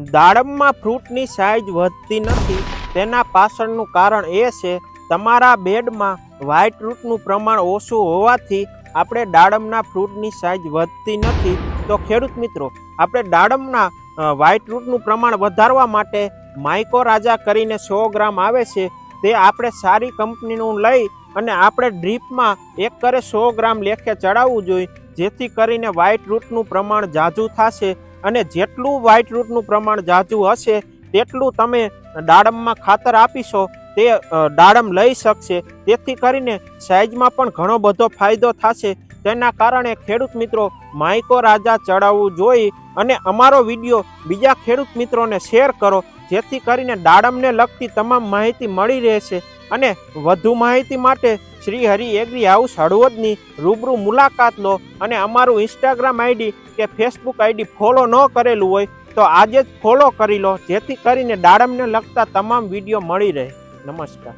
દાડમમાં ફ્રૂટની size વધતી નથી તેના પાછળનું કારણ એ છે તમારા બેડમાં વ્હાઇટ રૂટનું પ્રમાણ ઓછું હોવાથી આપણે દાડમના ફ્રૂટની સાઇઝ વધતી નથી। તો ખેડૂત મિત્રો, આપણે દાડમના વ્હાઇટ રૂટનું પ્રમાણ વધારવા માટે માઇકોરાજા કરીને 100 ગ્રામ આવે છે, તે આપણે સારી કંપનીનું લઈ અને આપણે ડ્રીપમાં એકરે 100 ગ્રામ લેખે ચડાવવું જોઈએ, જેથી કરીને વ્હાઇટ રૂટનું પ્રમાણ ઝાઝું થશે અને જેટલું વ્હાઇટ રૂટનું પ્રમાણ ઝાઝું હશે તેટલું તમે દાડમમાં ખાતર આપીશો તે દાડમ લઈ શકશે, તેથી કરીને સાઇઝમાં પણ ઘણો બધો ફાયદો થશે। તેના કારણે ખેડૂત મિત્રો માઇકોરાજા ચડાવવું જોઈએ અને અમારો વિડીયો બીજા ખેડૂત મિત્રોને શેર કરો, જેથી કરીને દાડમને લગતી તમામ માહિતી મળી રહેશે। અને વધુ માહિતી માટે શ્રી હરિ એગ્રી હાઉસ હળવદની રૂબરૂ મુલાકાત લો અને અમારું ઇન્સ્ટાગ્રામ આઈડી કે ફેસબુક આઈડી ફોલો ન કરેલું હોય તો આજે જ ફોલો કરી લો, જેથી કરીને દાડમને લગતા તમામ વિડીયો મળી રહે। નમસ્કાર।